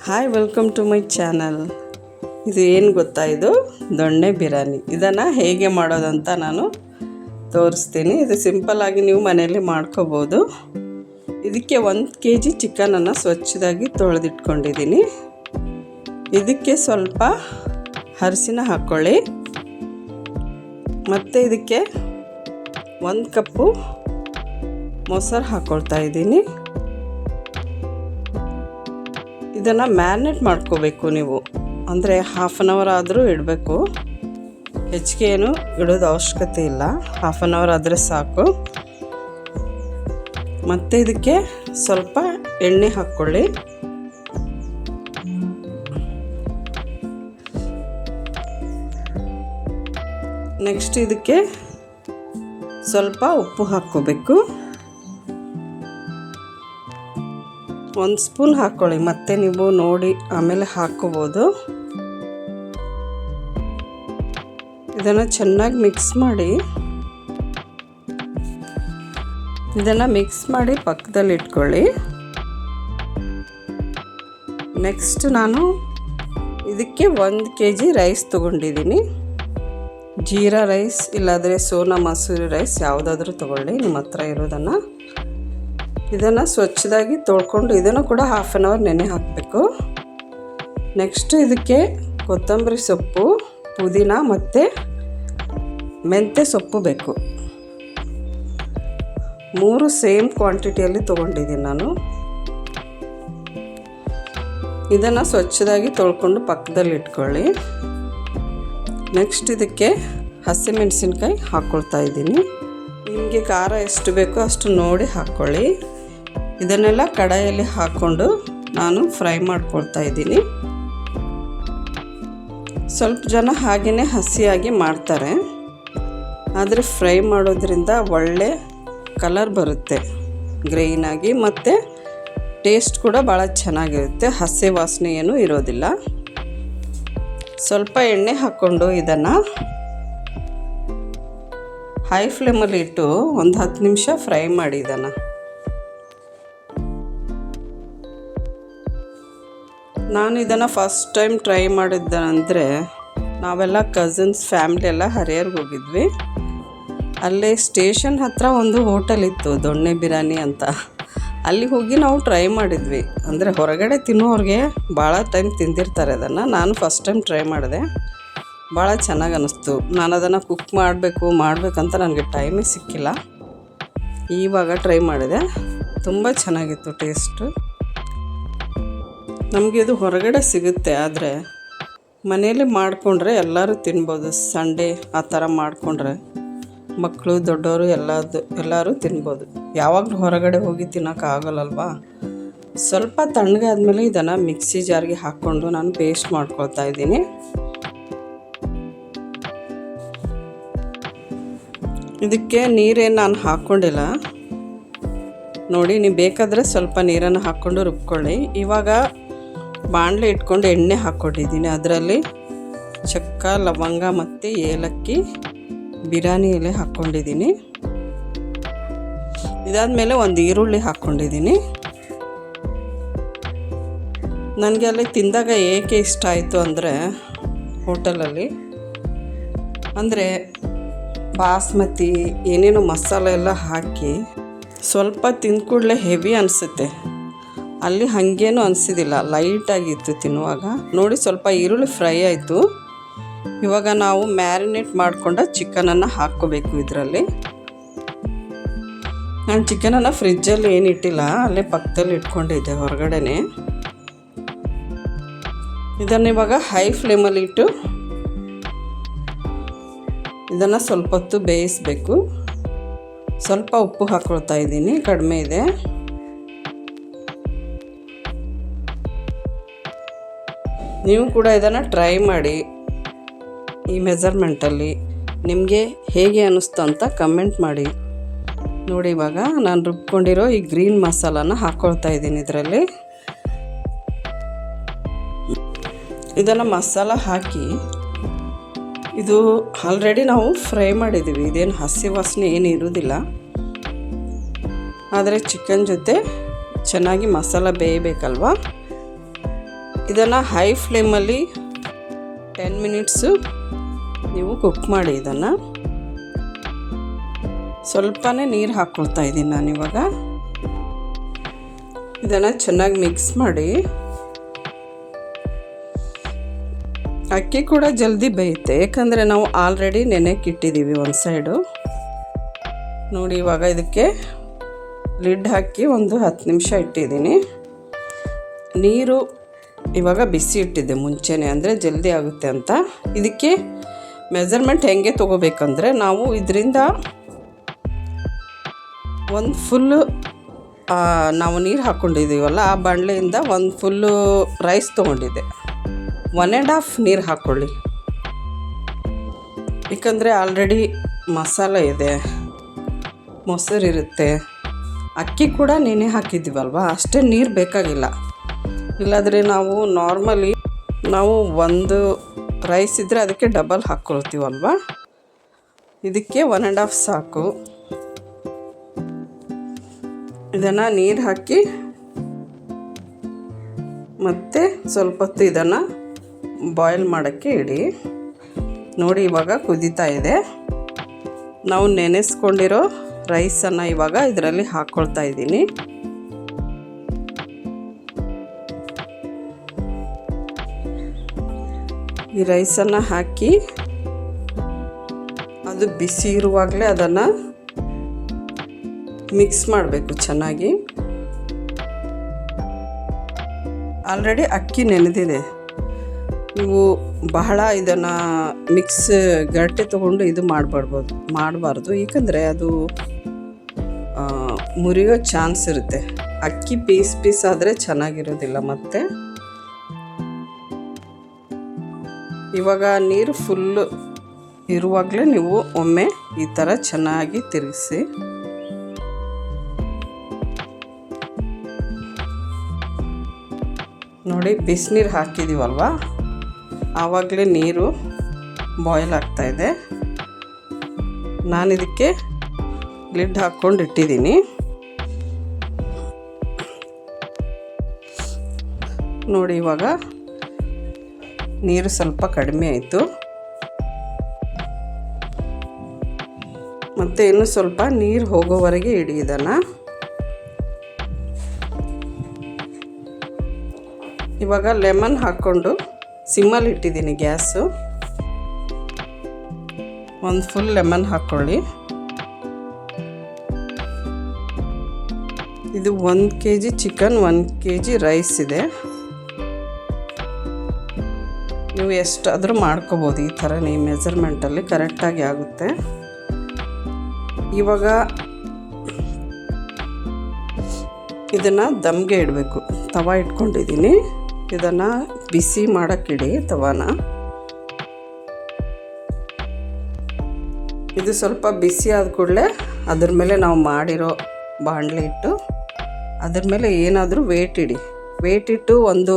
Hi, welcome to my channel. ಇದು ಏನು ಗೊತ್ತಾ, ಇದು ದೊಣ್ಣೆ ಬಿರಿಯಾನಿ. ಇದನ್ನು ಹೇಗೆ ಮಾಡೋದಂತ ನಾನು ತೋರಿಸ್ತೀನಿ. ಇದು ಸಿಂಪಲ್ಲಾಗಿ ನೀವು ಮನೆಯಲ್ಲಿ ಮಾಡ್ಕೋಬೋದು. ಇದಕ್ಕೆ 1 kg ಚಿಕನನ್ನು ಸ್ವಚ್ಛದಾಗಿ ತೊಳೆದಿಟ್ಕೊಂಡಿದ್ದೀನಿ. ಇದಕ್ಕೆ ಸ್ವಲ್ಪ ಅರಿಶಿನ ಹಾಕ್ಕೊಳ್ಳಿ. ಮತ್ತು ಇದಕ್ಕೆ 1 ಕಪ್ಪು ಮೊಸರು ಹಾಕ್ಕೊಳ್ತಾ ಇದ್ದೀನಿ. ಇದನ್ನು ಮ್ಯಾರಿನೇಟ್ ಮಾಡ್ಕೋಬೇಕು ನೀವು, ಅಂದರೆ 1/2 hour ಆದರೂ ಇಡಬೇಕು. ಹೆಚ್ಚಿಗೆ ಏನು ಇಡೋದು ಅವಶ್ಯಕತೆ ಇಲ್ಲ, 1/2 hour ಆದರೆ ಸಾಕು. ಮತ್ತು ಇದಕ್ಕೆ ಸ್ವಲ್ಪ ಎಣ್ಣೆ ಹಾಕ್ಕೊಳ್ಳಿ. ನೆಕ್ಸ್ಟ್ ಇದಕ್ಕೆ ಸ್ವಲ್ಪ ಉಪ್ಪು ಹಾಕ್ಕೋಬೇಕು. 1 ಸ್ಪೂನ್ ಹಾಕ್ಕೊಳ್ಳಿ, ಮತ್ತೆ ನೀವು ನೋಡಿ ಆಮೇಲೆ ಹಾಕ್ಕೋಬೋದು. ಇದನ್ನು ಚೆನ್ನಾಗಿ ಮಿಕ್ಸ್ ಮಾಡಿ ಪಕ್ಕದಲ್ಲಿ ಇಟ್ಕೊಳ್ಳಿ. ನೆಕ್ಸ್ಟ್ ನಾನು ಇದಕ್ಕೆ 1 kg ರೈಸ್ ತೊಗೊಂಡಿದ್ದೀನಿ. ಜೀರಾ ರೈಸ್ ಇಲ್ಲಾಂದರೆ ಸೋನಾ ಮಸೂರಿ ರೈಸ್ ಯಾವುದಾದ್ರೂ ತೊಗೊಳ್ಳಿ ನಿಮ್ಮ ಹತ್ರ ಇರೋದನ್ನು. ಇದನ್ನು ಸ್ವಚ್ಛದಾಗಿ ತೊಳ್ಕೊಂಡು ಇದನ್ನು ಕೂಡ 1/2 hour ನೆನೆ ಹಾಕಬೇಕು. ನೆಕ್ಸ್ಟ್ ಇದಕ್ಕೆ ಕೊತ್ತಂಬರಿ ಸೊಪ್ಪು, ಪುದೀನ ಮತ್ತು ಮೆಂತ್ಯ ಸೊಪ್ಪು ಬೇಕು. 3 ಸೇಮ್ ಕ್ವಾಂಟಿಟಿಯಲ್ಲಿ ತೊಗೊಂಡಿದ್ದೀನಿ ನಾನು. ಇದನ್ನು ಸ್ವಚ್ಛದಾಗಿ ತೊಳ್ಕೊಂಡು ಪಕ್ಕದಲ್ಲಿ ಇಟ್ಕೊಳ್ಳಿ. ನೆಕ್ಸ್ಟ್ ಇದಕ್ಕೆ ಹಸಿಮೆಣಸಿನ್ಕಾಯಿ ಹಾಕ್ಕೊಳ್ತಾ ಇದ್ದೀನಿ. ನಿಮಗೆ ಖಾರ ಎಷ್ಟು ಬೇಕೋ ಅಷ್ಟು ನೋಡಿ ಹಾಕ್ಕೊಳ್ಳಿ. ಇದನ್ನೆಲ್ಲ ಕಡಾಯಲ್ಲಿ ಹಾಕ್ಕೊಂಡು ನಾನು ಫ್ರೈ ಮಾಡ್ಕೊಳ್ತಾ ಇದ್ದೀನಿ. ಸ್ವಲ್ಪ ಜನ ಹಾಗೆಯೇ ಹಸಿಯಾಗಿ ಮಾಡ್ತಾರೆ, ಆದರೆ ಫ್ರೈ ಮಾಡೋದ್ರಿಂದ ಒಳ್ಳೆ ಕಲರ್ ಬರುತ್ತೆ, ಗ್ರೈನಾಗಿ, ಮತ್ತು ಟೇಸ್ಟ್ ಕೂಡ ಭಾಳ ಚೆನ್ನಾಗಿರುತ್ತೆ. ಹಸಿ ವಾಸನೆ ಏನೂ ಇರೋದಿಲ್ಲ. ಸ್ವಲ್ಪ ಎಣ್ಣೆ ಹಾಕ್ಕೊಂಡು ಇದನ್ನು ಹೈ ಫ್ಲೇಮಲ್ಲಿ ಇಟ್ಟು ಒಂದು 10 ನಿಮಿಷ ಫ್ರೈ ಮಾಡಿ. ಇದನ್ನು ನಾನು ಇದನ್ನು ಫಸ್ಟ್ ಟೈಮ್ ಟ್ರೈ ಮಾಡಿದ್ದಂದರೆ ನಾವೆಲ್ಲ ಕಸಿನ್ಸ್ ಫ್ಯಾಮ್ಲಿ ಎಲ್ಲ ಹರಿಹರ್ಗೆ ಹೋಗಿದ್ವಿ. ಅಲ್ಲೇ ಸ್ಟೇಷನ್ ಹತ್ರ ಒಂದು ಹೋಟೆಲ್ ಇತ್ತು, ದೊಣ್ಣೆ ಬಿರಿಯಾನಿ ಅಂತ. ಅಲ್ಲಿ ಹೋಗಿ ನಾವು ಟ್ರೈ ಮಾಡಿದ್ವಿ. ಅಂದರೆ ಹೊರಗಡೆ ತಿನ್ನೋರಿಗೆ ಭಾಳ ಟೈಮ್ ತಿಂದಿರ್ತಾರೆ ಅದನ್ನು. ನಾನು ಫಸ್ಟ್ ಟೈಮ್ ಟ್ರೈ ಮಾಡಿದೆ, ಭಾಳ ಚೆನ್ನಾಗಿ ಅನ್ನಿಸ್ತು. ನಾನು ಅದನ್ನು ಕುಕ್ ಮಾಡಬೇಕಂತ ನನಗೆ ಟೈಮೇ ಸಿಕ್ಕಿಲ್ಲ. ಇವಾಗ ಟ್ರೈ ಮಾಡಿದೆ, ತುಂಬ ಚೆನ್ನಾಗಿತ್ತು ಟೇಸ್ಟು. ನಮಗೆ ಇದು ಹೊರಗಡೆ ಸಿಗುತ್ತೆ, ಆದರೆ ಮನೆಯಲ್ಲಿ ಮಾಡಿಕೊಂಡ್ರೆ ಎಲ್ಲರೂ ತಿನ್ಬೋದು. ಸಂಡೇ ಆ ಥರ ಮಾಡಿಕೊಂಡ್ರೆ ಮಕ್ಕಳು ದೊಡ್ಡವರು ಎಲ್ಲರೂ ತಿನ್ಬೋದು. ಯಾವಾಗಲೂ ಹೊರಗಡೆ ಹೋಗಿ ತಿನ್ನೋಕ್ಕಾಗಲ್ಲಲ್ವಾ. ಸ್ವಲ್ಪ ತಣ್ಣಗಾದ್ಮೇಲೆ ಇದನ್ನು ಮಿಕ್ಸಿ ಜಾರ್ಗೆ ಹಾಕ್ಕೊಂಡು ನಾನು ಪೇಸ್ಟ್ ಮಾಡ್ಕೊಳ್ತಾ ಇದ್ದೀನಿ. ಇದಕ್ಕೆ ನೀರೇನು ನಾನು ಹಾಕ್ಕೊಂಡಿಲ್ಲ ನೋಡಿ. ನೀವು ಬೇಕಾದರೆ ಸ್ವಲ್ಪ ನೀರನ್ನು ಹಾಕ್ಕೊಂಡು ರುಬ್ಕೊಳ್ಳಿ. ಇವಾಗ ಬಾಣಲೆ ಇಟ್ಕೊಂಡು ಎಣ್ಣೆ ಹಾಕ್ಕೊಂಡಿದ್ದೀನಿ. ಅದರಲ್ಲಿ ಚಕ್ಕ, ಲವಂಗ ಮತ್ತು ಏಲಕ್ಕಿ, ಬಿರಿಯಾನಿ ಎಲೆ ಹಾಕ್ಕೊಂಡಿದ್ದೀನಿ. ಇದಾದಮೇಲೆ 1 ಈರುಳ್ಳಿ ಹಾಕ್ಕೊಂಡಿದ್ದೀನಿ. ನನಗೆ ಅಲ್ಲಿ ತಿಂದಾಗ ಏಕೆ ಇಷ್ಟ ಆಯಿತು ಅಂದರೆ, ಹೋಟೆಲಲ್ಲಿ ಅಂದರೆ ಬಾಸ್ಮತಿ ಏನೇನು ಮಸಾಲೆ ಎಲ್ಲ ಹಾಕಿ ಸ್ವಲ್ಪ ತಿಂದ ಕೂಡಲೇ ಹೆವಿ ಅನಿಸುತ್ತೆ. ಅಲ್ಲಿ ಹಾಗೇನೂ ಅನಿಸಿದಿಲ್ಲ, ಲೈಟಾಗಿತ್ತು ತಿನ್ನುವಾಗ. ನೋಡಿ, ಸ್ವಲ್ಪ ಈರುಳ್ಳಿ ಫ್ರೈ ಆಯಿತು. ಇವಾಗ ನಾವು ಮ್ಯಾರಿನೇಟ್ ಮಾಡಿಕೊಂಡ ಚಿಕನನ್ನು ಹಾಕ್ಕೋಬೇಕು ಇದರಲ್ಲಿ. ನಾನು ಚಿಕನನ್ನು ಫ್ರಿಜ್ಜಲ್ಲಿ ಏನು ಇಟ್ಟಿಲ್ಲ, ಅಲ್ಲೇ ಪಕ್ಕದಲ್ಲಿ ಇಟ್ಕೊಂಡಿದ್ದೆ ಹೊರಗಡೆನೆ. ಇದನ್ನು ಇವಾಗ ಹೈ ಫ್ಲೇಮಲ್ಲಿ ಇಟ್ಟು ಇದನ್ನು ಸ್ವಲ್ಪ ಹೊತ್ತು ಬೇಯಿಸಬೇಕು. ಸ್ವಲ್ಪ ಉಪ್ಪು ಹಾಕ್ಕೊಳ್ತಾ ಇದ್ದೀನಿ, ಕಡಿಮೆ ಇದೆ. ನೀವು ಕೂಡ ಇದನ್ನು ಟ್ರೈ ಮಾಡಿ. ಈ ಮೆಜರ್ಮೆಂಟಲ್ಲಿ ನಿಮಗೆ ಹೇಗೆ ಅನ್ನಿಸ್ತು ಅಂತ ಕಮೆಂಟ್ ಮಾಡಿ. ನೋಡಿ, ಇವಾಗ ನಾನು ರುಬ್ಕೊಂಡಿರೋ ಈ ಗ್ರೀನ್ ಮಸಾಲಾನ ಹಾಕ್ಕೊಳ್ತಾ ಇದ್ದೀನಿ ಇದರಲ್ಲಿ. ಇದನ್ನು ಮಸಾಲ ಹಾಕಿ, ಇದು ಆಲ್ರೆಡಿ ನಾವು ಫ್ರೈ ಮಾಡಿದ್ದೀವಿ, ಇದೇನು ಹಸಿ ವಾಸನೆ ಏನು ಇರೋದಿಲ್ಲ. ಆದರೆ ಚಿಕನ್ ಜೊತೆ ಚೆನ್ನಾಗಿ ಮಸಾಲ ಬೇಯಬೇಕಲ್ವ. ಇದನ್ನು ಹೈ ಫ್ಲೇಮಲ್ಲಿ 10 ಮಿನಿಟ್ಸು ನೀವು ಕುಕ್ ಮಾಡಿ. ಇದನ್ನು ಸ್ವಲ್ಪನೇ ನೀರು ಹಾಕ್ಕೊಳ್ತಾ ಇದ್ದೀನಿ ನಾನಿವಾಗ. ಇದನ್ನು ಚೆನ್ನಾಗಿ ಮಿಕ್ಸ್ ಮಾಡಿ. ಅಕ್ಕಿ ಕೂಡ ಜಲ್ದಿ ಬೇಯುತ್ತೆ, ಯಾಕಂದರೆ ನಾವು ಆಲ್ರೆಡಿ ನೆನೆಕ್ಕಿಟ್ಟಿದ್ದೀವಿ ಒಂದು ಸೈಡು. ನೋಡಿ, ಇವಾಗ ಇದಕ್ಕೆ ಲಿಡ್ ಹಾಕಿ ಒಂದು 10 ನಿಮಿಷ ಇಟ್ಟಿದ್ದೀನಿ. ನೀರು ಇವಾಗ ಬಿಸಿ ಇಟ್ಟಿದ್ದೆ ಮುಂಚೆನೇ, ಅಂದರೆ ಜಲ್ದಿ ಆಗುತ್ತೆ ಅಂತ. ಇದಕ್ಕೆ ಮೆಜರ್ಮೆಂಟ್ ಹೆಂಗೆ ತೊಗೋಬೇಕಂದ್ರೆ, ನಾವು ಇದರಿಂದ ಒಂದು ಫುಲ್ಲು ನಾವು ನೀರು ಹಾಕ್ಕೊಂಡಿದ್ದೀವಲ್ಲ, ಆ ಬಾಣಲೆಯಿಂದ ಒಂದು ಫುಲ್ಲು ರೈಸ್ ತೊಗೊಂಡಿದ್ದೆ. 1.5 ನೀರು ಹಾಕ್ಕೊಳ್ಳಿ, ಏಕೆಂದರೆ ಆಲ್ರೆಡಿ ಮಸಾಲೆ ಇದೆ, ಮೊಸರು ಇರುತ್ತೆ, ಅಕ್ಕಿ ಕೂಡ ನೆನೆ ಹಾಕಿದ್ದೀವಲ್ವ, ಅಷ್ಟೇ ನೀರು ಬೇಕಾಗಿಲ್ಲ. ಇಲ್ಲಾಂದರೆ ನಾವು ಒಂದು ರೈಸ್ ಇದ್ದರೆ ಅದಕ್ಕೆ ಡಬಲ್ ಹಾಕ್ಕೊಳ್ತೀವಲ್ವ, ಇದಕ್ಕೆ 1.5 ಸಾಕು. ಇದನ್ನು ನೀರು ಹಾಕಿ ಮತ್ತು ಸ್ವಲ್ಪ ಹೊತ್ತು ಇದನ್ನು ಬಾಯ್ಲ್ ಮಾಡೋಕ್ಕೆ ಇಡಿ. ನೋಡಿ, ಇವಾಗ ಕುದೀತಾ ಇದೆ. ನಾವು ನೆನೆಸ್ಕೊಂಡಿರೋ ರೈಸನ್ನು ಇವಾಗ ಇದರಲ್ಲಿ ಹಾಕ್ಕೊಳ್ತಾ ಇದ್ದೀನಿ. ಈ ರೈಸನ್ನು ಹಾಕಿ ಅದು ಬಿಸಿ ಇರುವಾಗಲೇ ಅದನ್ನು ಮಿಕ್ಸ್ ಮಾಡಬೇಕು ಚೆನ್ನಾಗಿ. ಆಲ್ರೆಡಿ ಅಕ್ಕಿ ನೆನೆದಿದೆ, ನೀವು ಬಹಳ ಇದನ್ನು ಮಿಕ್ಸ್ ಗರಿಟೆ ತೊಗೊಂಡು ಇದು ಮಾಡಬಾರ್ದು, ಏಕೆಂದರೆ ಅದು ಮುರಿಯೋ ಚಾನ್ಸ್ ಇರುತ್ತೆ. ಅಕ್ಕಿ ಪೀಸ್ ಆದರೆ ಚೆನ್ನಾಗಿರೋದಿಲ್ಲ. ಮತ್ತು ಇವಾಗ ನೀರು ಫುಲ್ಲು ಇರುವಾಗಲೇ ನೀವು ಒಮ್ಮೆ ಈ ಥರ ಚೆನ್ನಾಗಿ ತಿರುಗಿಸಿ. ನೋಡಿ, ಬಿಸಿನೀರು ಹಾಕಿದ್ದೀವಲ್ವ, ಆವಾಗಲೇ ನೀರು ಬಾಯ್ಲ್ ಆಗ್ತಾಯಿದೆ. ನಾನು ಇದಕ್ಕೆ ಲಿಡ್ ಹಾಕ್ಕೊಂಡು ಇಟ್ಟಿದ್ದೀನಿ. ನೋಡಿ, ಇವಾಗ ನೀರು ಸ್ವಲ್ಪ ಕಡಿಮೆ ಆಯಿತು. ಮತ್ತು ಇನ್ನು ಸ್ವಲ್ಪ ನೀರು ಹೋಗೋವರೆಗೆ ಇಡಿ ಇದನ್ನು. ಇವಾಗ ಲೆಮನ್ ಹಾಕ್ಕೊಂಡು ಸಿಮ್ಮಲ್ಲಿ ಇಟ್ಟಿದ್ದೀನಿ ಗ್ಯಾಸು. ಒಂದು ಫುಲ್ ಲೆಮನ್ ಹಾಕ್ಕೊಳ್ಳಿ. ಇದು 1 kg ಚಿಕನ್, 1 kg ರೈಸ್ ಇದೆ. ನೀವು ಎಷ್ಟಾದರೂ ಮಾಡ್ಕೋಬೋದು, ಈ ಥರ ನೀವು ಮೆಜರ್ಮೆಂಟಲ್ಲಿ ಕರೆಕ್ಟಾಗಿ ಆಗುತ್ತೆ. ಇವಾಗ ಇದನ್ನು ದಮ್ಗೆ ಇಡಬೇಕು. ತವ ಇಟ್ಕೊಂಡಿದ್ದೀನಿ, ಇದನ್ನು ಬಿಸಿ ಮಾಡೋಕ್ಕಿಡಿ ತವಾನ. ಇದು ಸ್ವಲ್ಪ ಬಿಸಿ ಆದ ಕೂಡಲೇ ಅದ್ರ ಮೇಲೆ ನಾವು ಮಾಡಿರೋ ಬಾಣಲೆ ಇಟ್ಟು ಅದ್ರ ಮೇಲೆ ಏನಾದರೂ ವೇಟ್ ಇಟ್ಟು ಒಂದು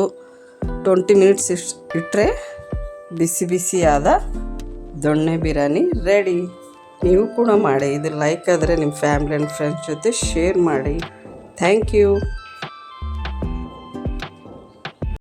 20 ಮಿನಿಟ್ಸ್ ಇಟ್ಟರೆ ಬಿಸಿಯಾದ ದೊಣ್ಣೆ ಬಿರಿಯಾನಿ ರೆಡಿ. ನೀವು ಕೂಡ ಮಾಡಿ. ಇದು ಲೈಕ್ ಆದರೆ ನಿಮ್ಮ ಫ್ಯಾಮಿಲಿ ಆ್ಯಂಡ್ ಫ್ರೆಂಡ್ಸ್ ಜೊತೆ ಶೇರ್ ಮಾಡಿ. Thank you.